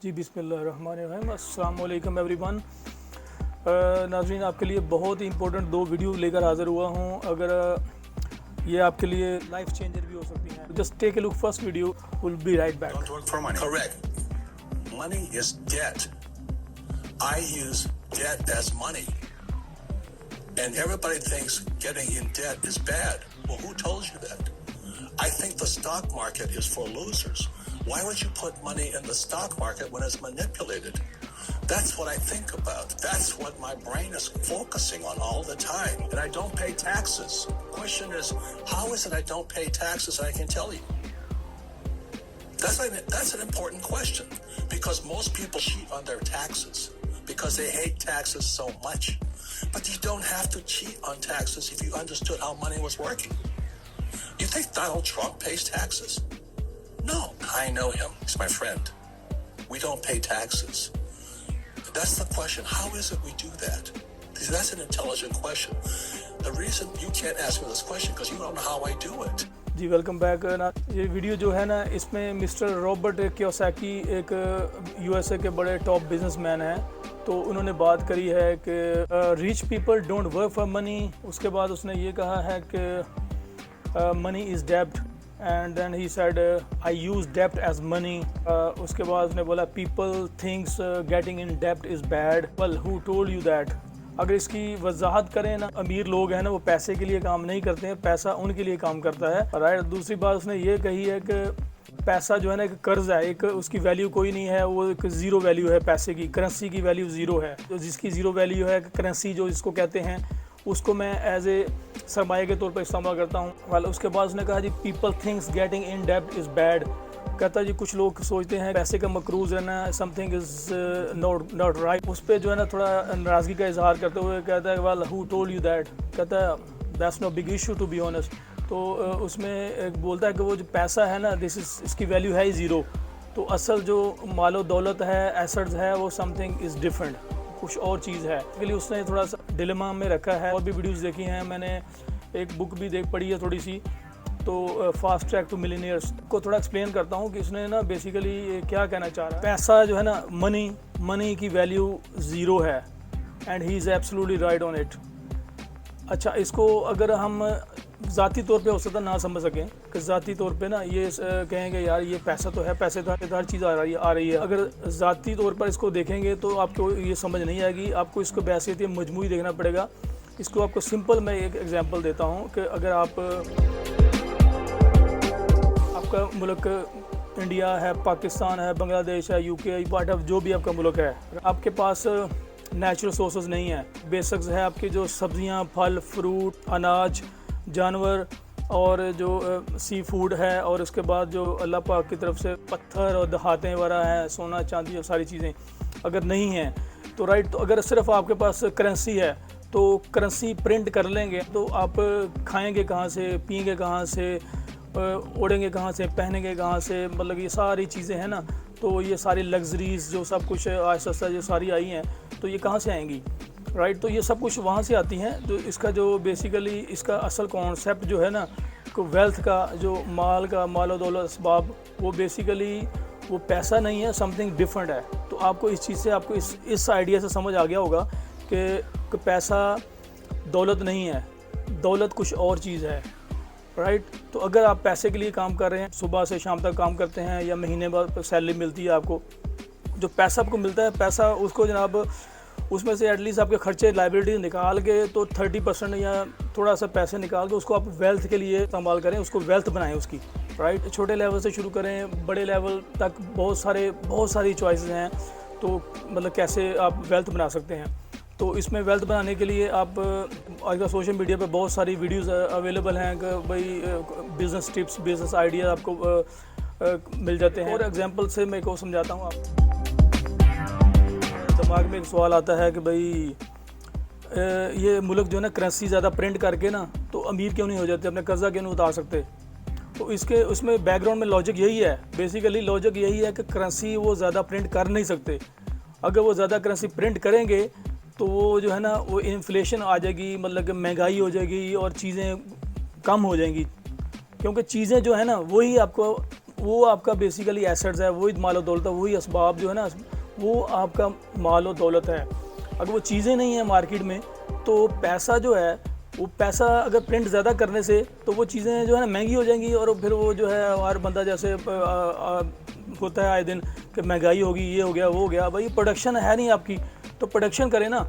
जी बिस्मिल्लाहिर्रहमानिर्रहीम। अस्सलाम वालेकुम एवरीवन। नाज़रीन, आपके लिए बहुत ही इंपॉर्टेंट दो वीडियो लेकर हाज़िर हुआ हूँ। अगर ये आपके लिए लाइफ चेंजर भी हो सकती हैं। Just take a look first video, will be right back. Don't work for money. Correct. Money is debt. I use debt as money. And everybody thinks getting in debt is bad. Well, who told you that? I think the stock market is for losers. Why would you put money in the stock market when it's manipulated? That's what I think about. That's what my brain is focusing on all the time. And I don't pay taxes. Question is, how is it I don't pay taxes? I can tell you. That's an important question, because most people cheat on their taxes because they hate taxes so much. But you don't have to cheat on taxes if you understood how money was working. You think Donald Trump pays taxes? No, I know him. He's my friend. We don't pay taxes. That's the question. How is it we do that? That's an intelligent question. The reason you can't ask me this question because you don't know how I do it. जी welcome back. ना ये video जो है ना, इसमें mister Robert Kiyosaki एक USA के बड़े टॉप बिजनेसमैन हैं। तो उन्होंने बात करी है कि rich people don't work for money. उसके बाद उसने ये कहा है कि मनी इज़ डेब्ट and then he said I use डेब्ट एज मनी। उसके बाद उसने बोला पीपल थिंक्स गेटिंग इन डेब्ट is bad. Well who told you that? अगर इसकी वजाहत करें ना, अमीर लोग हैं ना, वो पैसे के लिए काम नहीं करते हैं, पैसा उनके लिए काम करता है, राइट। दूसरी बात उसने ये कही है कि पैसा जो है ना एक कर्ज है, एक उसकी वैल्यू कोई नहीं है, वो एक ज़ीरो वैल्यू है पैसे की। करेंसी की वैल्यू ज़ीरो है। तो जिसकी ज़ीरो वैल्यू है, करेंसी जो इसको कहते हैं, उसको मैं एज ए सरमाए के तौर पर इस्तेमाल करता हूँ। वाल उसके बाद उसने कहा जी पीपल थिंक्स गेटिंग इन डेब्ट इज़ बैड। कहता जी कुछ लोग सोचते हैं पैसे का मकरूज रहना, समथिंग इज़ नॉट राइट। उस पर जो है ना थोड़ा नाराज़गी का इजहार करते हुए कहता है well who told you that? कहता है that's no big issue to be honest. तो उसमें बोलता है कि वो जो पैसा है ना, इसकी वैल्यू है ही ज़ीरो। तो असल जो मालो दौलत है, एसेट्स है, वो समथिंग इज़ डिफरेंट, कुछ और चीज़ है। इसके लिए उसने थोड़ा सा डिलेमा में रखा है। और भी वीडियोज़ देखी हैं मैंने, एक बुक भी देख पढ़ी है थोड़ी सी, तो फास्ट ट्रैक टू मिलियनियर्स को थोड़ा एक्सप्लेन करता हूँ कि इसने ना बेसिकली क्या कहना चाह रहा है। पैसा जो है ना, मनी की वैल्यू ज़ीरो है and he is absolutely right on it. अच्छा, इसको अगर हम ज़ाती तौर पे हो सकता ना समझ सकें कि ज़ाती तौर पे ना ये कहेंगे यार ये पैसा तो है, पैसे तो हर चीज़ आ रही है। अगर ज़ाती तौर पर इसको देखेंगे तो आपको ये समझ नहीं आएगी। आपको इसको बहैसियत मजमूई देखना पड़ेगा। इसको आपको सिंपल मैं एक एग्जांपल देता हूँ कि अगर आपका मुल्क इंडिया है, पाकिस्तान है, बांग्लादेश है, यूके, वाट एवर जो भी आपका मुल्क है, आपके पास नेचुरल सोर्सेज नहीं है, बेसिक्स है आपके जो सब्जियां, फल, फ्रूट, अनाज, जानवर और जो सी फूड है, और उसके बाद जो अल्लाह पाक की तरफ से पत्थर और दहातें वगैरह हैं, सोना चांदी और सारी चीज़ें अगर नहीं हैं तो राइट। तो अगर सिर्फ आपके पास करेंसी है तो करेंसी प्रिंट कर लेंगे तो आप खाएंगे कहाँ से, पिएंगे कहाँ से, ओढ़ेंगे कहाँ से, पहनेंगे कहाँ से, मतलब ये सारी चीज़ें हैं ना। तो ये सारी लग्जरीज जो सब कुछ आज सस्ता जो सारी आई हैं, तो ये कहाँ से आएंगी, राइट। तो ये सब कुछ वहाँ से आती हैं। तो इसका जो बेसिकली इसका असल कॉन्सेप्ट जो है ना, को वेल्थ का, जो माल दौलत असबाब, वो बेसिकली वो पैसा नहीं है, समथिंग डिफरेंट है। तो आपको इस चीज़ से, आपको इस आइडिया से समझ आ गया होगा कि पैसा दौलत नहीं है, दौलत कुछ और चीज़ है, राइट। तो अगर आप पैसे के लिए काम कर रहे हैं, सुबह से शाम तक काम करते हैं, या महीने बाद सैलरी मिलती है आपको, जो पैसा आपको मिलता है, पैसा उसको जनाब उसमें से एटलीस्ट आपके खर्चे लाइबिलिटी निकाल के तो 30% या थोड़ा सा पैसे निकाल के उसको आप वेल्थ के लिए इस्तेमाल करें, उसको वेल्थ बनाएं उसकी, राइट। छोटे लेवल से शुरू करें, बड़े लेवल तक बहुत सारी चॉइसेस हैं। तो मतलब कैसे आप वेल्थ बना सकते हैं। तो इसमें वेल्थ बनाने के लिए आप आजकल सोशल मीडिया पे बहुत सारी वीडियोस अवेलेबल हैं कि भाई बिज़नेस टिप्स, बिज़नेस आइडिया आपको मिल जाते हैं। और एग्जांपल से मैं को समझाता हूँ। आप दिमाग में एक सवाल आता है कि भाई ये मुल्क जो है ना करेंसी ज़्यादा प्रिंट करके ना तो अमीर क्यों नहीं हो जाते, अपने कर्जा क्यों नहीं उतार सकते? तो उसमें बैकग्राउंड में लॉजिक यही है, बेसिकली लॉजिक यही है कि करेंसी वो ज़्यादा प्रिंट कर नहीं सकते। अगर वो ज़्यादा करेंसी प्रिंट करेंगे तो वो जो है ना, वो इन्फ्लेशन आ जाएगी, मतलब कि महंगाई हो जाएगी और चीज़ें कम हो जाएंगी। क्योंकि चीज़ें जो है ना वही आपको वो आपका बेसिकली एसेट्स है, वही मालो दौलत है, वही असबाब जो है ना वो आपका मालो दौलत है। अगर वो चीज़ें नहीं हैं मार्केट में तो पैसा जो है वो पैसा अगर प्रिंट ज़्यादा करने से तो वो चीज़ें जो है ना महंगी हो जाएंगी, और फिर वो जो है हर बंदा जैसे होता है आए दिन कि महंगाई होगी, ये हो गया वो हो गया। भाई प्रोडक्शन है नहीं आपकी, तो प्रोडक्शन करें ना।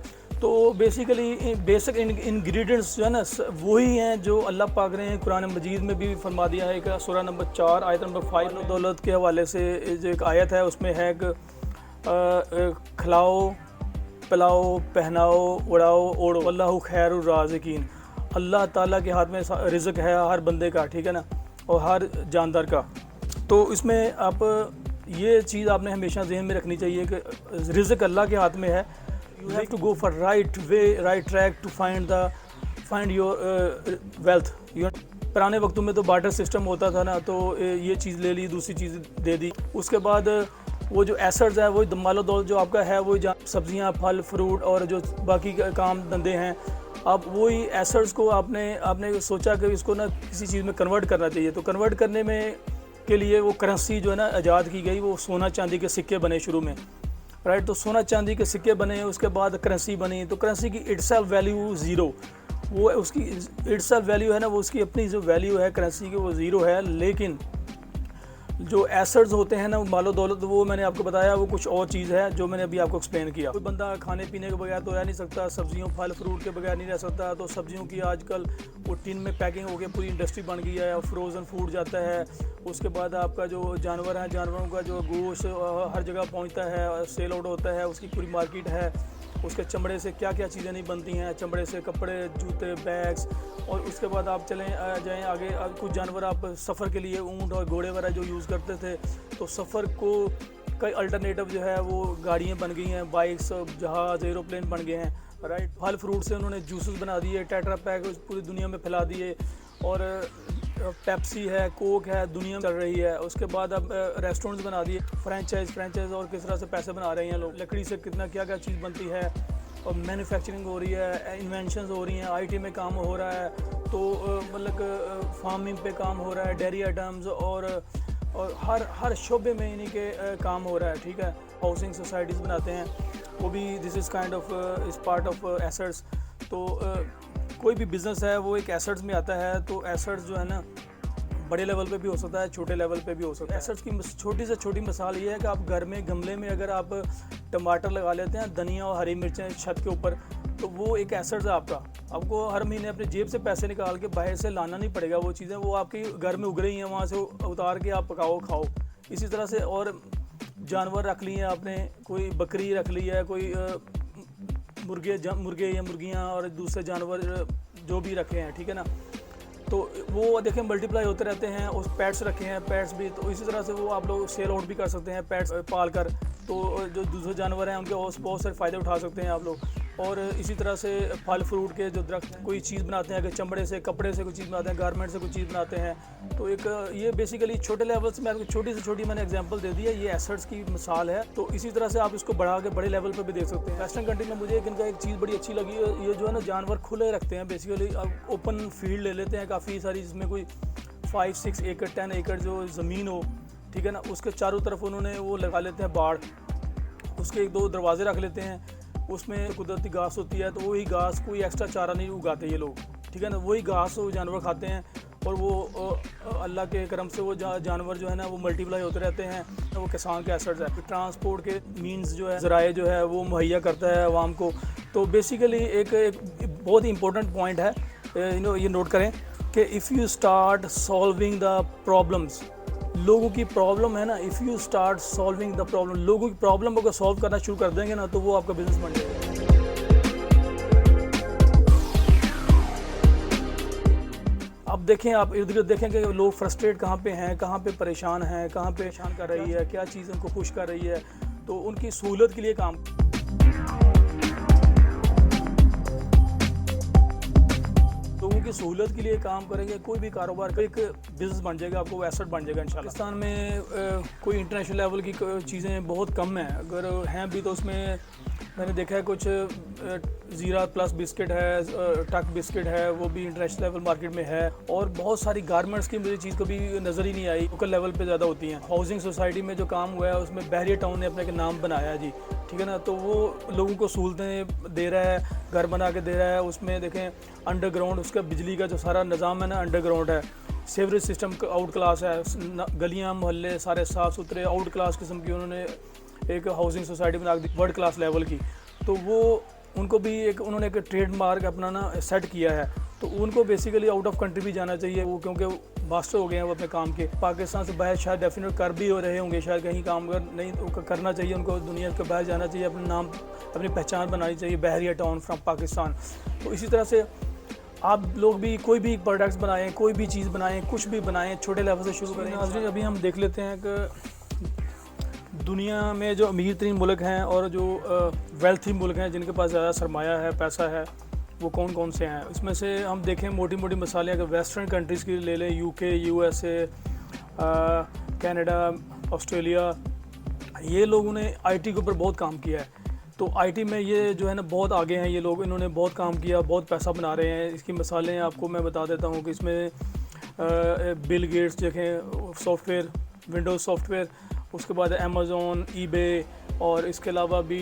तो बेसिकली बेसिक इंग्रेडिएंट्स जो है ना वही हैं जो अल्लाह पाक ने कुरान मजीद में भी फरमा दिया है। एक सूरह नंबर 4 आयत नंबर 5 दौलत के हवाले से जो एक आयत है उसमें है कि खिलाओ पिलाओ पहनाओ उड़ाओ ओढ़ो अल्लाहु खैरुर राज़िकीन। अल्लाह ताला के हाथ में रिज़्क है हर बंदे का, ठीक है ना, और हर जानदार का। तो इसमें आप ये चीज़ आपने हमेशा जहन में रखनी चाहिए कि रिज़्क अल्लाह के हाथ में है। You have to go for right way right track to find your wealth. पुराने वक्तों में तो बार्टर सिस्टम होता था ना, तो ये चीज़ ले ली दूसरी चीज़ दे दी। उसके बाद वो जो एसेट्स है वो मालो दौलत जो आपका है वो सब्जियां फल फ्रूट और जो बाकी काम धंधे हैं, अब वही एसेट्स को आपने सोचा कि इसको ना किसी चीज़ में कन्वर्ट करना चाहिए। तो कन्वर्ट करने में के लिए वो करेंसी जो है ना ईजाद की गई, वो सोना चांदी के सिक्के बने शुरू में, राइट। तो सोना चांदी के सिक्के बने, उसके बाद करेंसी बनी। तो करेंसी की इटसेल्फ वैल्यू ज़ीरो, वो उसकी इटसेल्फ वैल्यू है ना, वो उसकी अपनी जो वैल्यू है करेंसी की वो ज़ीरो है। लेकिन जो एसेट्स होते हैं ना मालो दौलत, वो मैंने आपको बताया वो कुछ और चीज़ है जो मैंने अभी आपको एक्सप्लेन किया। कोई बंदा खाने पीने के बगैर तो रह नहीं सकता, सब्जियों फल फ्रूट के बगैर नहीं रह सकता। तो सब्जियों की आजकल वो टिन में पैकिंग हो गई, पूरी इंडस्ट्री बन गई है, फ्रोज़न फूड जाता है। उसके बाद आपका जो जानवर है, जानवरों का जो गोश्त हर जगह पहुँचता है, सेल आउट होता है, उसकी पूरी मार्केट है। उसके चमड़े से क्या क्या चीज़ें नहीं बनती हैं, चमड़े से कपड़े जूते बैग्स। और उसके बाद आप चलें जाएँ आगे, कुछ जानवर आप सफ़र के लिए ऊँट और घोड़े वगैरह जो यूज़ करते थे, तो सफ़र को कई अल्टरनेटिव जो है वो गाड़ियाँ बन गई हैं, बाइक्स जहाज़ एरोप्लेन बन गए हैं, राइट। फल फ्रूट से उन्होंने जूसेस बना दिए, टेट्रा पैक पूरी दुनिया में फैला दिए, और पेप्सी है, कोक है, दुनिया में चल रही है। उसके बाद अब रेस्टोरेंट्स बना दिए, फ्रेंचाइज और किस तरह से पैसे बना रहे हैं लोग। लकड़ी से कितना क्या क्या चीज़ बनती है, और मैन्युफैक्चरिंग हो रही है, इन्वेंशंस हो रही हैं, आईटी में काम हो रहा है। तो मतलब फार्मिंग पे काम हो रहा है, डेयरी आइटम्स और हर शोबे में इन्हीं के काम हो रहा है, ठीक है। हाउसिंग सोसाइटीज़ बनाते हैं, वो भी दिस इज़ काइंड ऑफ इस पार्ट ऑफ एसेट्स। तो कोई भी बिज़नेस है वो एक एसेट्स में आता है। तो एसेट्स जो है ना बड़े लेवल पे भी हो सकता है, छोटे लेवल पे भी हो सकता है। एसेट्स की छोटी से छोटी मिसाल ये है कि आप घर में गमले में अगर आप टमाटर लगा लेते हैं, धनिया और हरी मिर्चें छत के ऊपर, तो वो एक एसेट्स है आपका। आपको हर महीने अपने जेब से पैसे निकाल के बाहर से लाना नहीं पड़ेगा, वो चीज़ें वो आपके घर में उग रही हैं, वहाँ से उतार के आप पकाओ खाओ। इसी तरह से और जानवर रख लिए आपने, कोई बकरी रख ली है, कोई मुर्गे या मुर्गियाँ और दूसरे जानवर जो भी रखे हैं, ठीक है ना। तो वो देखें मल्टीप्लाई होते रहते हैं। उस पेट्स रखे हैं, पेट्स भी, तो इसी तरह से वो आप लोग सेल आउट भी कर सकते हैं पेट्स पाल कर। तो जो दूसरे जानवर हैं उनके बहुत सारे फ़ायदे उठा सकते हैं आप लोग। और इसी तरह से फल फ्रूट के जो दरख्त कोई चीज़ बनाते हैं, अगर चमड़े से कपड़े से कोई चीज़ बनाते हैं, गारमेंट से कोई चीज़ बनाते हैं। तो एक ये बेसिकली छोटे लेवल से मैं आपको छोटी से छोटी मैंने एग्जांपल दे दी है, ये एसेट्स की मिसाल है। तो इसी तरह से आप इसको बढ़ा के बड़े लेवल पर भी देख सकते हैं। वेस्टर्न कंट्री में मुझे इनका एक चीज़ बड़ी अच्छी लगी, ये जो है ना जानवर खुले रखते हैं। बेसिकली आप ओपन फील्ड ले लेते हैं काफ़ी सारी, जिसमें कोई 5-6 एकड़ 10 एकड़ जो ज़मीन हो, ठीक है ना, उसके चारों तरफ उन्होंने वो लगा लेते हैं बाड़, उसके 1-2 दरवाजे रख लेते हैं, उसमें कुदरती घास होती है। तो वही घास, कोई एक्स्ट्रा चारा नहीं उगाते ये लोग, ठीक है ना, वही घास वो जानवर खाते हैं। और वो अल्लाह के करम से वो जानवर जो है ना वो मल्टीप्लाई होते रहते हैं। वो किसान के एसेट्स है। ट्रांसपोर्ट के मीन्स जो है, ज़राए जो है वो मुहैया करता है आवाम को। तो बेसिकली एक बहुत ही इंपॉर्टेंट पॉइंट है, ये नोट करें कि if you start solving the problems, लोगों की प्रॉब्लम है ना, if you start solving the problem, लोगों की प्रॉब्लम अगर सॉल्व करना शुरू कर देंगे ना, तो वो आपका बिजनेस बन जाएगा। अब देखें, आप इर्द गिर्द देखें कि लोग फ्रस्ट्रेट कहाँ पे हैं, कहाँ पे परेशान हैं, कहाँ पे परेशान कर रही है, क्या चीज़ उनको खुश कर रही है। तो उनकी सहूलत के लिए काम, लोगों की सहूलत के लिए काम करेंगे, कोई भी कारोबार का एक बिज़नेस बन जाएगा, आपको एसेट बन जाएगा इंशाल्लाह। पाकिस्तान में कोई इंटरनेशनल लेवल की चीज़ें बहुत कम हैं, अगर हैं भी तो उसमें मैंने देखा है कुछ ज़ीरा प्लस बिस्किट है, टक बिस्किट है, वो भी इंटरनेशनल लेवल मार्केट में है। और बहुत सारी गारमेंट्स की मुझे चीज़ कभी नज़र ही नहीं आई, लोकल लेवल पे ज़्यादा होती हैं। हाउसिंग सोसाइटी में जो काम हुआ है उसमें बहरिया टाउन ने अपने एक नाम बनाया जी, ठीक है ना। तो वो लोगों को सहूलतें दे रहा है, घर बना के दे रहा है। उसमें देखें अंडरग्राउंड उसका बिजली का जो सारा निज़ाम है ना, अंडरग्राउंड है। सीवरेज सिस्टम आउट क्लास है, गलियाँ मोहल्ले सारे साफ़ सुथरे आउट क्लास किस्म की उन्होंने एक हाउसिंग सोसाइटी बना दी, वर्ल्ड क्लास लेवल की। तो वो उनको भी एक उन्होंने एक ट्रेडमार्क अपना ना सेट किया है। तो उनको बेसिकली आउट ऑफ कंट्री भी जाना चाहिए वो, क्योंकि मास्टर हो गए हैं वो अपने काम के। पाकिस्तान से बाहर शायद डेफिनेट कर भी हो रहे होंगे, शायद कहीं काम कर नहीं तो करना चाहिए उनको, दुनिया के बाहर जाना चाहिए, अपना नाम अपनी पहचान बनानी चाहिए, बहरिया टाउन फ्रॉम पाकिस्तान। तो इसी तरह से आप लोग भी कोई भी प्रोडक्ट्स बनाएं, कोई भी चीज़ बनाएं, कुछ भी बनाएं, छोटे लेवल से शुरू करें। नाज़रीन, अभी हम देख लेते हैं कि दुनिया में जो अमीर तरीन मुल्क हैं और जो वेल्थी मुल्क हैं जिनके पास ज़्यादा सरमाया है, पैसा है, वो कौन कौन से हैं। इसमें से हम देखें मोटी मोटी मिसालें अगर वेस्टर्न कंट्रीज़ की ले लें, यूके, यूएसए, कनाडा, ऑस्ट्रेलिया, ये लोगों ने आईटी के ऊपर बहुत काम किया है। तो आईटी में ये जो है ना बहुत आगे हैं ये लोग, इन्होंने बहुत काम किया, बहुत पैसा बना रहे हैं। इसकी मिसालें आपको मैं बता देता हूँ कि इसमें बिल गेट्स देखें, सॉफ्टवेयर, विंडोज़ सॉफ्टवेयर, उसके बाद अमेज़ॉन, ईबे, और इसके अलावा भी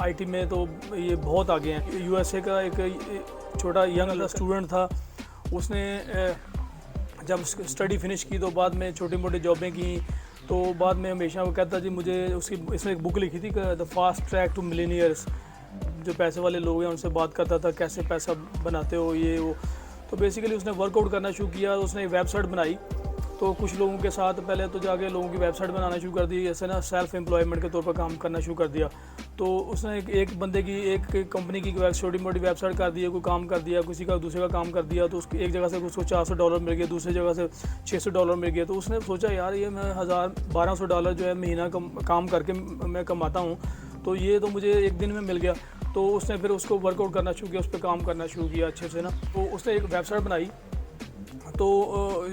आईटी में तो ये बहुत आगे हैं। यूएसए का एक छोटा यंग स्टूडेंट था, उसने जब स्टडी फिनिश की तो बाद में छोटी मोटी जॉबें की। तो बाद में हमेशा वो कहता जी मुझे उसकी इसने एक बुक लिखी थी the fast track to millionaires, जो पैसे वाले लोग हैं उनसे बात करता था कैसे पैसा बनाते हो ये वो। तो बेसिकली उसने वर्कआउट करना शुरू किया, उसने एक वेबसाइट बनाई। तो कुछ लोगों के साथ पहले तो जाके लोगों की वेबसाइट बनाना शुरू कर दी, ऐसे ना सेल्फ एम्प्लॉयमेंट के तौर पर काम करना शुरू कर दिया। तो उसने एक बंदे की एक कंपनी की छोटी मोटी वेबसाइट कर दी, कोई काम कर दिया, किसी का दूसरे का काम कर दिया। तो उसकी एक जगह से उसको $400 मिल गया, दूसरी जगह से $600 मिल गया। तो उसने सोचा यार ये मैं $1200 जो है महीना काम करके मैं कमाता हूँ, तो ये तो मुझे एक दिन में मिल गया। तो उसने फिर उसको वर्कआउट करना शुरू किया, उस पर काम करना शुरू किया अच्छे से ना। तो उसने एक वेबसाइट बनाई, तो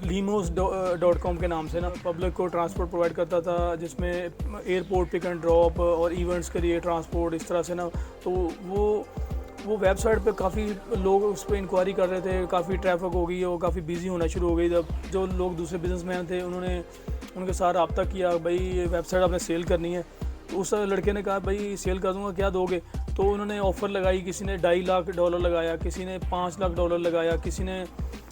limos.com के नाम से ना पब्लिक को ट्रांसपोर्ट प्रोवाइड करता था, जिसमें एयरपोर्ट पिक एंड ड्रॉप और इवेंट्स के लिए ट्रांसपोर्ट इस तरह से ना। तो वो वेबसाइट पे काफ़ी लोग उस पर इंक्वायरी कर रहे थे, काफ़ी ट्रैफिक हो गई, वो काफ़ी बिजी होना शुरू हो गई। जब जो लोग दूसरे बिजनेसमैन थे उन्होंने उनके साथ रब्ता किया, भाई ये वेबसाइट आपने सेल करनी है। तो उस लड़के ने कहा भाई सेल कर दूँगा, क्या दोगे। तो उन्होंने ऑफ़र लगाई, किसी ने $2.5 लाख लगाया, किसी ने $5 लाख लगाया, किसी ने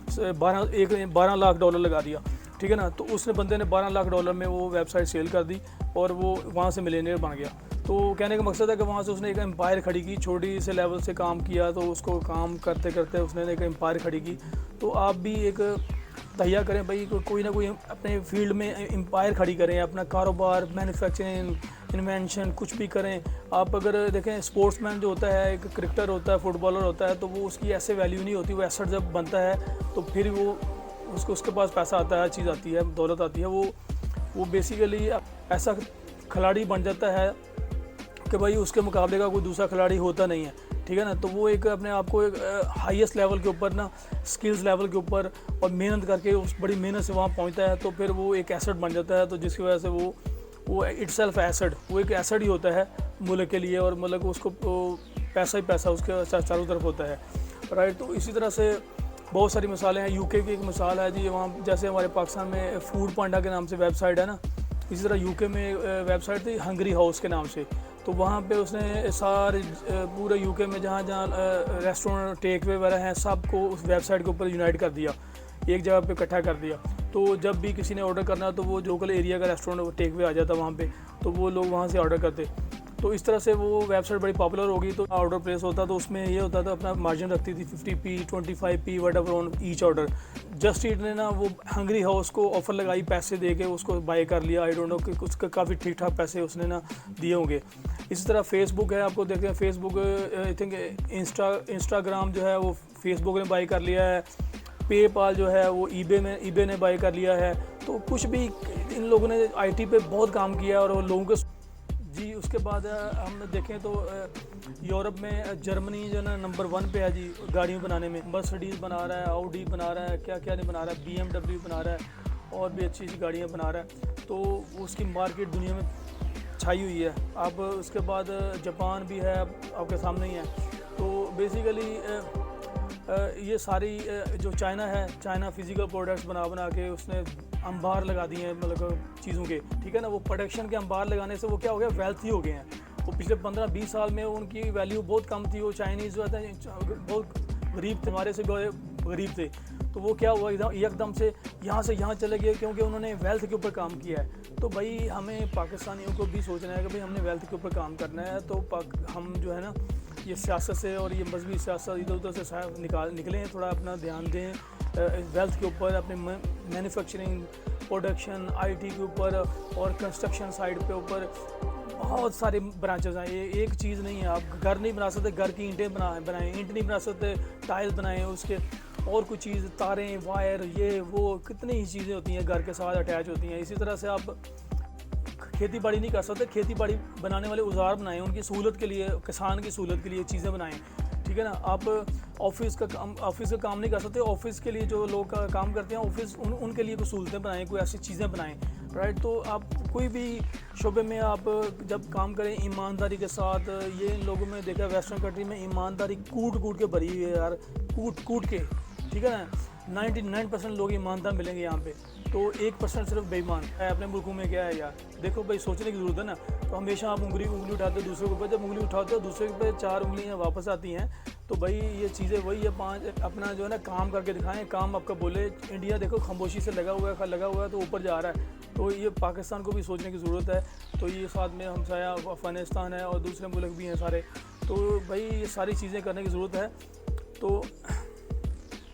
$12 लाख लगा दिया, ठीक है ना। तो उसने बंदे ने $12 लाख में वो वेबसाइट सेल कर दी और वो वहाँ से मिलियनेयर बन गया। तो कहने का मकसद है कि वहाँ से उसने एक एम्पायर खड़ी की, छोटी से लेवल से काम किया, तो उसको काम करते करते उसने एक एम्पायर खड़ी की। तो आप भी एक तैयार करें भाई, कोई ना कोई अपने फील्ड में एम्पायर खड़ी करें, अपना कारोबार, मैन्युफैक्चरिंग, इन्वेंशन, कुछ भी करें। आप अगर देखें स्पोर्ट्समैन जो होता है, एक क्रिकेटर होता है, फुटबॉलर होता है, तो वो उसकी ऐसे वैल्यू नहीं होती। वो एसेट जब बनता है तो फिर वो उसके पास पैसा आता है, चीज़ आती है, दौलत आती है, वो बेसिकली ऐसा खिलाड़ी बन जाता है कि भाई उसके मुकाबले का कोई दूसरा खिलाड़ी होता नहीं है, ठीक है ना। तो वो एक अपने आप को एक हाईएस्ट लेवल के ऊपर ना, स्किल्स लेवल के ऊपर और मेहनत करके उस बड़ी मेहनत से वहाँ पहुँचता है, तो फिर वो एक एसेट बन जाता है। तो जिसकी वजह से वो इटसेल्फ एसेट, वो एक एसेट ही होता है मुल्क के लिए, और मुल्क उसको पैसा ही पैसा उसके चारों तरफ होता है, राइट। तो इसी तरह से बहुत सारी मिसालें हैं। यूके की एक मिसाल है जी, वहाँ जैसे हमारे पाकिस्तान में फूड पांडा के नाम से वेबसाइट है ना, इसी तरह यूके में वेबसाइट थी हंगरी हाउस के नाम से। तो वहाँ पे उसने सारे पूरे यूके में जहाँ जहाँ रेस्टोरेंट, टेक वे वगैरह हैं, सबको उस वेबसाइट के ऊपर यूनाइट कर दिया, एक जगह पे इकट्ठा कर दिया। तो जब भी किसी ने ऑर्डर करना तो वो लोकल एरिया का रेस्टोरेंट टेक वे आ जाता वहाँ पे, तो वो लोग वहाँ से ऑर्डर करते। तो इस तरह से वो वेबसाइट बड़ी पॉपुलर हो गई। तो ऑर्डर प्लेस होता तो उसमें ये होता था, अपना मार्जिन रखती थी 50p 25p what on each order. Just eat ने ना वो हंगरी हाउस को ऑफ़र लगाई, पैसे दे के उसको बाय कर लिया। आई डोंट नो कि उसका काफ़ी ठीक ठाक पैसे उसने ना दिए होंगे। इसी तरह फेसबुक है, आपको देखते हैं फेसबुक, आई थिंक इंस्टाग्राम जो है वो फेसबुक ने बाय कर लिया है। पेपाल जो है वो ईबे ने बाय कर लिया है। तो कुछ भी इन लोगों ने आईटी पे बहुत काम किया और लोगों के जी। उसके बाद हम देखें तो यूरोप में जर्मनी जो ना नंबर 1 पे है जी गाड़ियों बनाने में। मर्सिडीज़ बना रहा है, ऑडी बना रहा है, क्या क्या नहीं बना रहा है, BMW बना रहा है, और भी अच्छी अच्छी गाड़ियाँ बना रहा है। तो उसकी मार्केट दुनिया में छाई हुई है। अब उसके बाद जापान भी है आपके सामने ही है। तो बेसिकली ये सारी जो चाइना है, चाइना फिजिकल प्रोडक्ट्स बना के उसने अंबार लगा दिए हैं मतलब चीज़ों के, ठीक है ना। वो प्रोडक्शन के अंबार लगाने से वो क्या हो गया, वेल्थी हो गए हैं। वो पिछले 15-20 साल में उनकी वैल्यू बहुत कम थी। वो चाइनीज़ जो है बहुत गरीब थे, हमारे से गरीब थे। तो वो क्या हुआ, एकदम से यहाँ से यहाँ चले गए क्योंकि उन्होंने वेल्थ के ऊपर काम किया है। तो भाई हमें पाकिस्तानियों को भी सोचना है कि भाई हमने वेल्थ के ऊपर काम करना है। तो हम जो है ना ये सियासत से और ये मजहबी सियासत इधर उधर से निकलें, थोड़ा अपना ध्यान दें वेल्थ के ऊपर, अपने मैन्युफैक्चरिंग, प्रोडक्शन, आईटी के ऊपर और कंस्ट्रक्शन साइड पे ऊपर बहुत सारे ब्रांचेस हैं। ये एक चीज़ नहीं है। आप घर नहीं बना सकते, घर की ईंटें बनाएं, ईंट नहीं बना सकते, टाइल बनाएं, उसके और कुछ चीज़, तारें, वायर, ये वो कितनी ही चीज़ें होती हैं घर के साथ अटैच होती हैं। इसी तरह से आप खेती बाड़ी नहीं कर सकते, खेती बाड़ी बनाने वाले औजार बनाएं, उनकी सहूलत के लिए, किसान की सहूलत के लिए चीज़ें बनाएं, ठीक है ना। आप ऑफिस का काम नहीं कर सकते, ऑफिस के लिए जो लोग काम करते हैं ऑफिस उनके लिए कोई सहूलतें बनाएं, कोई ऐसी चीज़ें बनाएं, राइट। तो आप कोई भी शोबे में आप जब काम करें ईमानदारी के साथ, ये इन लोगों में देखा वेस्टर्न कंट्री में ईमानदारी कूट के भरी हुई है यार, कूट के, ठीक है ना। 99% लोग ईमानदार मिलेंगे यहाँ पे, तो 1% सिर्फ बेईमान है। अपने मुल्कों में क्या है यार, देखो भाई सोचने की ज़रूरत है ना। तो हमेशा आप उंगली उठाते हो दूसरे के ऊपर, जब उंगली उठाते हो दूसरे के ऊपर 4 उंगलियाँ वापस आती हैं। तो भाई ये चीज़ें वही है, 5 अपना जो है ना काम करके दिखाएं, काम आपका बोले। इंडिया देखो खामोशी से लगा हुआ है तो ऊपर जा रहा है। तो ये पाकिस्तान को भी सोचने की ज़रूरत है। तो ये साथ में हमसाया अफ़गानिस्तान है और दूसरे मुल्क भी हैं सारे। तो भाई ये सारी चीज़ें करने की ज़रूरत है। तो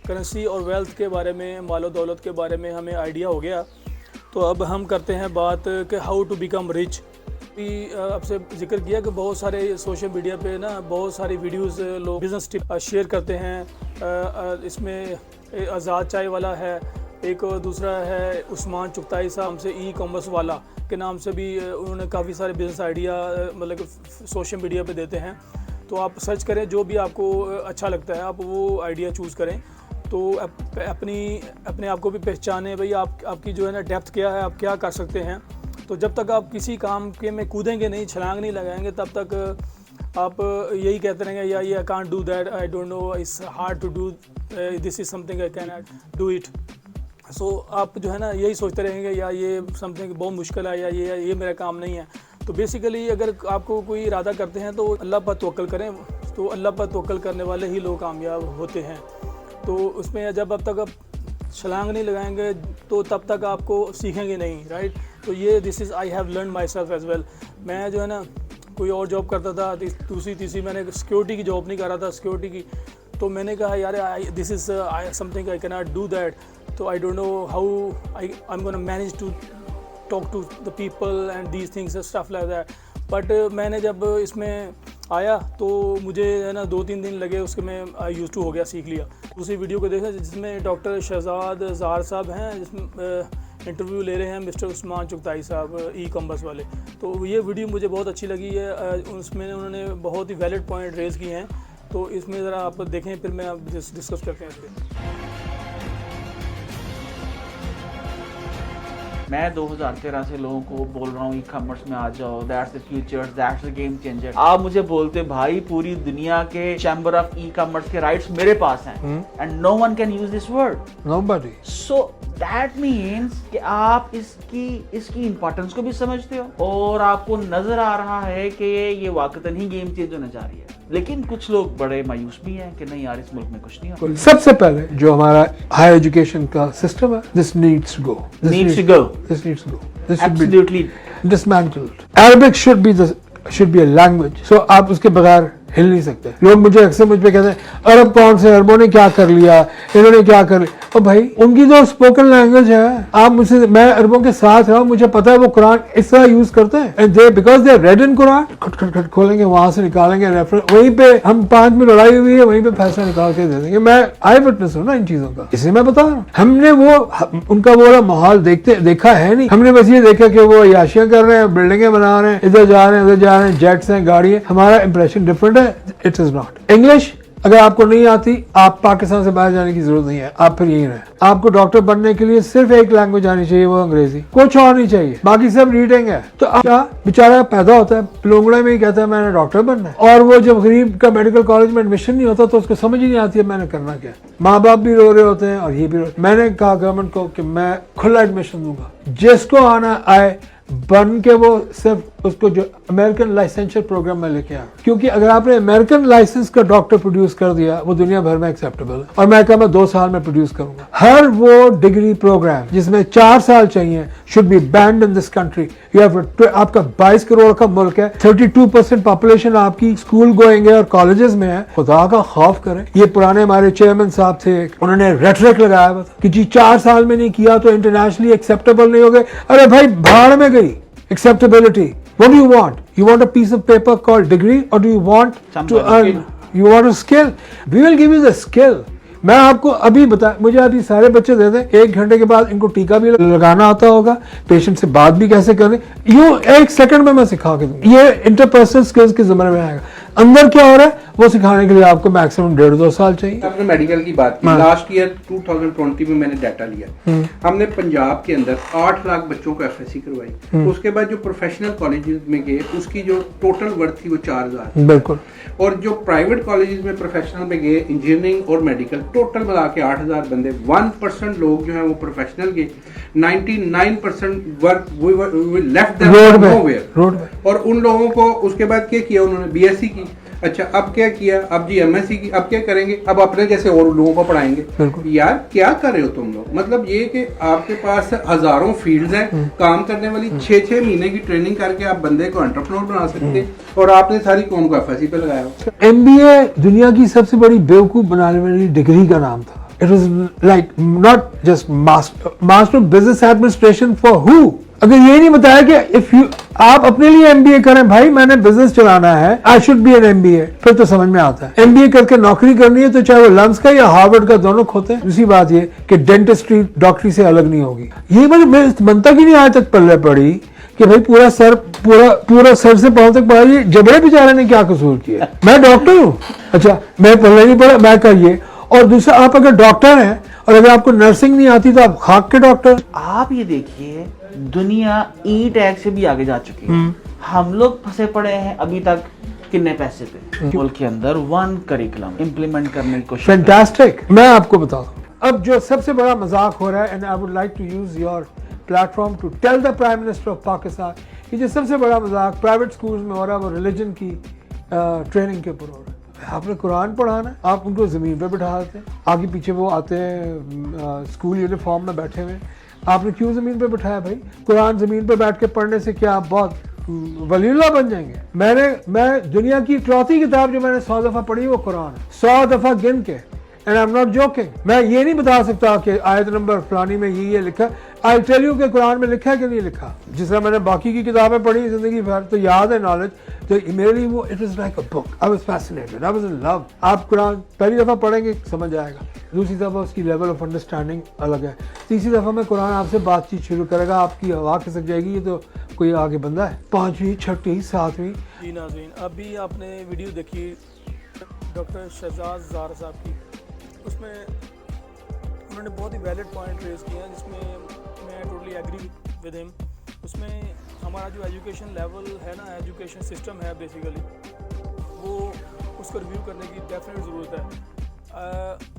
करेंसी और वेल्थ के बारे में, मालो दौलत के बारे में हमें आइडिया हो गया। तो अब हम करते हैं बात कि हाउ टू बिकम रिच। आपसे जिक्र किया कि बहुत सारे सोशल मीडिया पे ना बहुत सारी वीडियोस लोग बिज़नेस टिप शेयर करते हैं। इसमें आज़ाद चाय वाला है, एक दूसरा है उस्मान चुगताई साहब हमसे ई कॉमर्स वाला के नाम से भी उन्होंने काफ़ी सारे बिज़नेस आइडिया मतलब सोशल मीडिया पे देते हैं। तो आप सर्च करें, जो भी आपको अच्छा लगता है आप वो आइडिया चूज़ करें। तो अपने आप को भी पहचानें भाई आपकी जो है ना डेप्थ क्या है, आप क्या कर सकते हैं। तो जब तक आप किसी काम के में कूदेंगे नहीं, छलांग नहीं लगाएंगे, तब तक आप यही कहते रहेंगे या ये I can't do that, I don't know, it's hard to do, this is something I can do it. So आप जो है ना यही सोचते रहेंगे या ये समथिंग बहुत मुश्किल है या ये मेरा काम नहीं है। तो बेसिकली अगर आपको कोई इरादा करते हैं तो अल्लाह पर तवक्कल करें। तो अल्लाह पर तवक्कल करने वाले ही लोग कामयाब होते हैं। तो उसमें जब अब तक आप छलांग नहीं लगाएंगे तो तब तक आपको सीखेंगे नहीं, राइट। तो ये this is I have learn myself as well. मैं जो है ना कोई और जॉब करता था, दूसरी तीसरी, मैंने सिक्योरिटी की जॉब नहीं कर रहा था, सिक्योरिटी की। तो मैंने कहा यार this is something I can not do that. तो I don't know how I am gonna manage to talk to the people and these things stuff like that. But मैंने जब इसमें आया तो मुझे है ना 2-3 दिन लगे, उसके मैं यूज़ टू हो गया, सीख लिया। उसी वीडियो को देखा जिसमें डॉक्टर शहजाद ज़ाहर साहब हैं, जिसमें इंटरव्यू ले रहे हैं मिस्टर उस्मान चुगताई साहब ई कॉमर्स वाले। तो ये वीडियो मुझे बहुत अच्छी लगी है। उसमें उन्होंने बहुत ही वैलिड पॉइंट रेज़ किए हैं। तो इसमें ज़रा आप देखें, फिर मैं आप डिस्कस करते हैं इस पर। मैं 2013 से लोगों को बोल रहा हूँ ई कॉमर्स में आ जाओ, that's the future, that's the game changer. आप मुझे बोलते भाई पूरी दुनिया के चैम्बर ऑफ ई कॉमर्स के राइट्स मेरे पास हैं and no one can use this word, nobody. So that means कि आप इसकी इंपॉर्टेंस को भी समझते हो और आपको नजर आ रहा है कि ये वाकई ही गेम चेंज होने जा रही है। लेकिन कुछ लोग बड़े मायूस भी हैं कि नहीं यार इस मुल्क में कुछ नहीं होता। सबसे पहले जो हमारा हायर एजुकेशन का सिस्टम है, this needs to go, this needs to go, this should be dismantled. Arabic should be a language. So आप उसके बगैर हिल नहीं सकते। लोग मुझे अक्सर मुझ पे कहते हैं अरब कौन से, अरबों ने क्या कर लिया, इन्होंने क्या कर लिया। और भाई उनकी जो स्पोकन लैंग्वेज है, आप मुझसे, मैं अरबों के साथ रहा, मुझे पता है वो कुरान इस तरह यूज करते हैं। And they because they read in Quran, खट खोलेंगे, वहां से निकालेंगे रेफरेंस, वहीं पे हम 5 में लड़ाई हुई है, वहीं पे फैसला निकाल के दे देंगे। मैं आई विटनेस हूँ ना इन चीजों का, इसलिए मैं बता रहा हूँ। हमने वो उनका वो वाला माहौल देखा है नहीं। हमने बस ये देखा कि वो याशियां कर रहे हैं, बिल्डिंगें बना रहे हैं, इधर जा रहे हैं, उधर जा रहे हैं, जेट्स हैं, गाड़ी है। हमारा इंप्रेशन डिफरेंट है। It is not. इंग्लिश अगर आपको नहीं आती, आप पाकिस्तान से बाहर जाने की जरूरत नहीं है, आप फिर यहीं रहें। आपको डॉक्टर बनने के लिए सिर्फ एक लैंग्वेज आनी चाहिए, वो अंग्रेजी, कुछ और नहीं चाहिए, बाकी सब रीडिंग है। तो क्या बेचारा पैदा होता है लोंगड़े में ही कहता है मैंने डॉक्टर बनना है, और वो जब गरीब का मेडिकल कॉलेज में एडमिशन नहीं होता तो उसको समझ ही नहीं आती है मैंने करना क्या। माँ बाप भी रो रहे होते हैं और ये भी मैंने कहा गवर्नमेंट को कि मैं खुला एडमिशन दूंगा, जिसको आना आए, बन के वो सिर्फ उसको जो अमेरिकन लाइसेंसर प्रोग्राम में लेके आया, क्योंकि अगर आपने अमेरिकन लाइसेंस का डॉक्टर प्रोड्यूस कर दिया वो दुनिया भर में एक्सेप्टेबल है। और मैं कहा मैं 2 साल में प्रोड्यूस करूंगा। हर वो डिग्री प्रोग्राम जिसमें 4 साल चाहिए should be band in this country. You have आपका 22 करोड़ का मुल्क है, 32% पॉपुलेशन आपकी स्कूल गोइंग है और कॉलेजेस में है। खुदा का खौफ करें। ये पुराने हमारे चेयरमैन साहब थे, उन्होंने रेटरिक लगाया हुआ था कि जी 4 साल में नहीं किया तो इंटरनेशनली एक्सेप्टेबल नहीं हो गए। अरे भाई भाड़ में गई acceptability. What do you want? You want a piece of paper called degree, or do you want to earn? You want a skill? We will give you the skill. मैं आपको अभी बता, मुझे अभी सारे बच्चे दे दें, 1 घंटे के बाद इनको टीका भी लगाना आता होगा, पेशेंट से बात भी कैसे करें, यूं 1 सेकंड में मैं सिखा के दूंगा। ये इंटरपर्सनल स्किल्स के ज़माने में आएगा। अंदर क्या हो रहा है वो सिखाने के लिए आपको मैक्सिमम 1.5-2 साल चाहिए। आपने मेडिकल की बात की, लास्ट ईयर 2020 में मैंने डाटा लिया, हमने पंजाब के अंदर 8 लाख बच्चों को एफएससी करवाई। उसके बाद जो प्रोफेशनल कॉलेजेस में गए उसकी जो टोटल वर्थ थी वो 4000। बिल्कुल। और जो प्राइवेट कॉलेजेस में प्रोफेशनल में गए इंजीनियरिंग और मेडिकल टोटल मिला के 8000 बंदे। 1% लोग जो है वो प्रोफेशनल के, 99% वर्क लेफ्ट नोवेयर। और उन लोगों को उसके बाद क्या किया उन्होंने, बीएससी की। अच्छा अब क्या किया, अब जी एमएससी की, अब क्या करेंगे, अब अपने जैसे और लोगों को पढ़ाएंगे। यार क्या कर रहे हो तुम लोग। मतलब ये कि आपके पास हजारों फील्ड्स हैं काम करने वाली, 6-6 महीने की ट्रेनिंग करके आप बंदे को एंटरप्रेन्योर बना सकते और आपने सारी कौम को एफएससी पे लगाया हो। एमबीए दुनिया की सबसे बड़ी बेवकूफ बनाने वाली डिग्री का नाम था। It was like not just master of business administration for who. अगर ये नहीं बताया कि इफ यू आप अपने लिए एमबीए करें, भाई मैंने बिजनेस चलाना है, I should be an MBA, फिर तो समझ में आता है। एमबीए करके नौकरी करनी है तो चाहे वो लम्स का या हार्वर्ड का दोनों खोते हैं। दूसरी बात ये कि डेंटिस्ट्री डॉक्टरी से अलग नहीं होगी। ये मतलब मनता की नहीं आज तक पल्ले पड़ी कि भाई पूरा सर से पांव तक पढ़ा। ये जबड़े बेचारे ने क्या कसूर किया। मैं डॉक्टर हूँ, अच्छा मैं पल्ले नहीं पढ़ा, मैं कहिए। और दूसरा आप अगर डॉक्टर हैं और अगर आपको नर्सिंग नहीं आती तो आप खाक के डॉक्टर। आप ये देखिए दुनिया ई टैग से भी आगे जा चुकी है। हम लोग फंसे पड़े हैं अभी तक कितने पैसे पे। मुल्क के अंदर 1 करिकुलम इम्प्लीमेंट करने की कोशिश। फैंटास्टिक। मैं आपको बताता हूँ अब जो सबसे बड़ा मजाक हो रहा है, and I would like to use your platform to tell the prime minister of Pakistan कि जो सबसे बड़ा मजाक प्राइवेट स्कूल्स में हो रहा है वो रिलीजन की ट्रेनिंग के ऊपर हो रहा है। आपने कुरान पढ़ाना, आप उनको जमीन पे बिठा देते हैं, आगे पीछे वो आते हैं स्कूल यूनिफॉर्म में बैठे हुए। आपने क्यों जमीन पे बिठाया भाई? कुरान जमीन पे बैठ के पढ़ने से क्या आप बहुत वलीउल्लाह बन जाएंगे? मैं दुनिया की इकलौती किताब जो मैंने 100 दफा पढ़ी वो कुरान है, 100 दफा गिन के। And I am not joking. मैं ये नहीं बता सकता कि आयत नंबर फलानी में ये लिखा। आई टेल यू कि कुरान में लिखा है कि नहीं लिखा। जिस तरह मैंने बाकी की किताबें पढ़ी जिंदगी भर तो याद है नॉलेज, तो मेरे लिए वो it was like a book. I was fascinated, I was in love. आप कुरान पहली दफा पढ़ेंगे समझ आएगा, दूसरी दफा उसकी लेवल ऑफ अंडरस्टैंडिंग अलग है, तीसरी दफा में कुरान आपसे बातचीत शुरू करेगा, आपकी हवा खिसक जाएगी ये तो कोई आगे बंदा है। 5वीं 6वीं 7वीं। जी नाज़रीन, अभी आपने वीडियो देखी डॉक्टर शहजाद ज़ार साहब की, उसमें उन्होंने बहुत ही वैलिड पॉइंट रेज किए हैं जिसमें मैं टोटली एग्री विद हिम। उसमें हमारा जो एजुकेशन लेवल है ना, एजुकेशन सिस्टम है बेसिकली, वो उसको रिव्यू करने की डेफिनेट ज़रूरत है।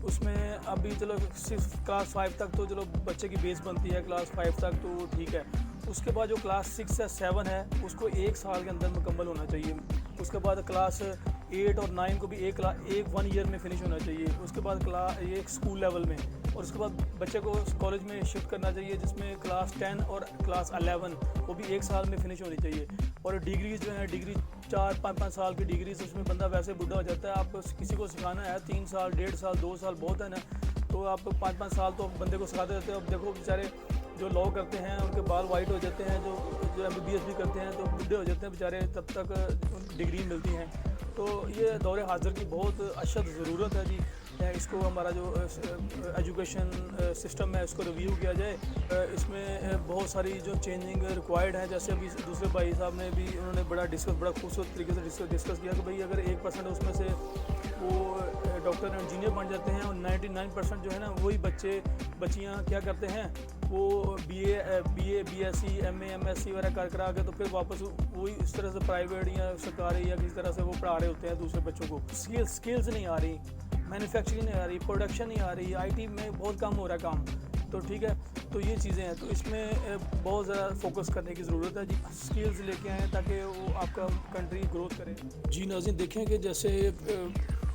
उसमें अभी चलो सिर्फ क्लास 5 तक तो चलो बच्चे की बेस बनती है, क्लास 5 तक तो ठीक है। उसके बाद जो क्लास 6 या 7 है उसको 1 साल के अंदर मुकम्मल होना चाहिए। उसके बाद क्लास 8 और 9 को भी एक 1 ईयर में फिनिश होना चाहिए। उसके बाद एक स्कूल लेवल में, और उसके बाद बच्चे को कॉलेज में शिफ्ट करना चाहिए जिसमें क्लास 10 और क्लास 11 वो भी 1 साल में फिनिश होनी चाहिए। और डिग्रीज जो है, डिग्री 4-5 साल की डिग्रीज, उसमें बंदा वैसे बुढ़ा हो जाता है। आप किसी को सिखाना है 3 साल 1.5 साल 2 साल बहुत है ना, तो आप 5-5 साल तो बंदे को सिखाते रहते हो। अब देखो बेचारे जो लॉ करते हैं उनके बाल वाइट हो जाते हैं, जो MBBS भी करते हैं तो बूढ़े हो जाते हैं बेचारे, तब तक उनको डिग्री मिलती हैं। तो ये दौरे हाजिर की बहुत अशद ज़रूरत है जी। इसको हमारा जो एजुकेशन सिस्टम है इसको रिव्यू किया जाए। इसमें बहुत सारी जो चेंजिंग रिक्वायर्ड है, जैसे अभी दूसरे भाई साहब ने भी उन्होंने बड़ा खूबसूरत तरीके से डिस्कस किया कि भाई अगर 1% उसमें से वो डॉक्टर इंजीनियर बन जाते हैं और 99% जो है ना वही बच्चियाँ क्या करते हैं, वो BA BSc MA MSc वगैरह करा के तो फिर वापस वही इस तरह से प्राइवेट या सरकारी या किसी तरह से वो पढ़ा रहे होते हैं दूसरे बच्चों को। स्किल्स नहीं आ रही, मैन्युफैक्चरिंग नहीं आ रही, प्रोडक्शन नहीं आ रही, IT में बहुत कम हो रहा है काम। तो ठीक है, तो ये चीज़ें हैं, तो इसमें बहुत ज़्यादा फोकस करने की ज़रूरत है जी। स्किल्स लेके आएँ ताकि वो आपका कंट्री ग्रोथ करे। जी नाज़रीन, देखें कि जैसे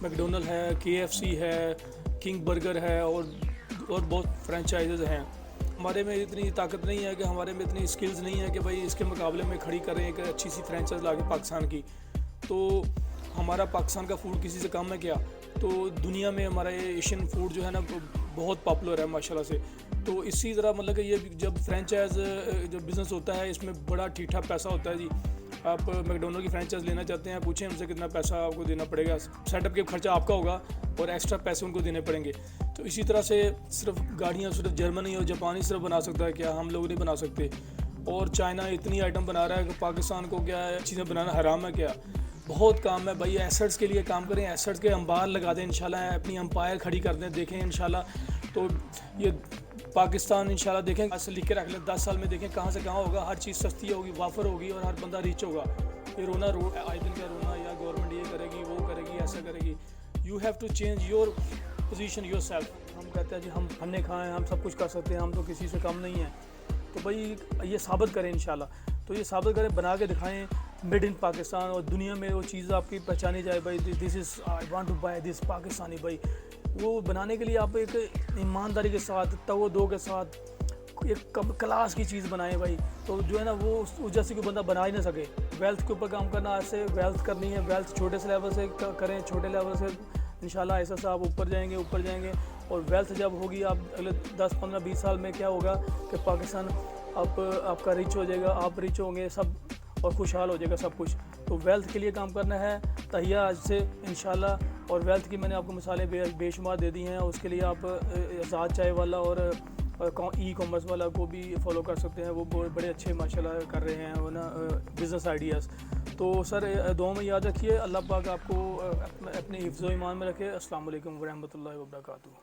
मैकडोनल्ड है, KFC है, किंग बर्गर है और बहुत फ्रेंचाइजेज़ हैं। हमारे में इतनी ताकत नहीं है कि हमारे में इतनी स्किल्स नहीं है कि भाई इसके मुकाबले में खड़ी करें एक अच्छी सी फ्रेंचाइज लाके पाकिस्तान की। तो हमारा पाकिस्तान का फूड किसी से कम है क्या? तो दुनिया में हमारा ये एशियन फूड जो है ना बहुत पॉपुलर है माशाल्लाह से। तो इसी तरह मतलब कि ये जब फ्रेंचाइज जो बिज़नेस होता है इसमें बड़ा ठीठा पैसा होता है जी। आप मैकडोनल्ड की फ्रेंचाइज लेना चाहते हैं, पूछें उनसे कितना पैसा आपको देना पड़ेगा। सेटअप के खर्चा आपका होगा और एक्स्ट्रा पैसे उनको देने पड़ेंगे। तो इसी तरह से सिर्फ गाड़ियाँ सिर्फ जर्मनी और जापान ही सिर्फ बना सकता है क्या? हम लोग नहीं बना सकते। और चाइना इतनी आइटम बना रहा है कि पाकिस्तान को क्या है चीज़ें बनाना हराम है क्या? बहुत काम है भाई। एसेट्स के लिए काम करें, एसेट्स के अंबार लगा दें इंशाल्लाह, अपनी एम्पायर खड़ी कर दें, देखें इंशाल्लाह। तो ये पाकिस्तान इंशाल्लाह देखें, आज से लिख के रख लें, 10 साल में देखें कहाँ से कहाँ होगा। हर चीज़ सस्ती होगी, वाफर होगी और हर बंदा रिच होगा। ये रोना आए दिन का रोना या गवर्नमेंट ये करेगी वो करेगी ऐसा करेगी। You have to change your position yourself. हम कहते हैं जी हम फन्ने खाएँ, हम सब कुछ कर सकते हैं, हम तो किसी से कम नहीं हैं। तो भाई ये साबित करें इंशाल्लाह। तो ये साबित करें, बना के दिखाएं मेड इन पाकिस्तान, और दुनिया में वो चीज़ आपकी पहचानी जाए भाई this is I want to buy this Pakistani. भाई वो बनाने के लिए आप एक ईमानदारी के साथ, तवज्जो के साथ एक क्लास की चीज़ बनाएं भाई। तो जो है ना वो उस जैसे कोई बंदा बना ही ना सके। वेल्थ के ऊपर काम करना, ऐसे वेल्थ करनी है, वेल्थ छोटे से लेवल से करें, छोटे लेवल से इंशाल्लाह ऐसा सा आप ऊपर जाएंगे। और वेल्थ जब होगी आप अगले 10 15 20 साल में क्या होगा कि पाकिस्तान आपका रिच हो जाएगा, आप रिच होंगे सब और खुशहाल हो जाएगा सब कुछ। तो वेल्थ के लिए काम करना है तहिया आज से इंशाल्लाह। और वेल्थ की मैंने आपको मिसालें बेशुमार दे दी हैं। उसके लिए आप आज़ाद चाय वाला और ई-कॉमर्स वाला को भी फॉलो कर सकते हैं, वो बड़े अच्छे माशाल्लाह कर रहे हैं वो ना बिज़नेस आइडियाज़। तो सर दुआ में याद रखिए, अल्लाह पाक आपको अपने हिफ्ज़-ओ-ईमान में रखे। अस्सलाम वालेकुम व रहमतुल्लाहि व बरकातुहू।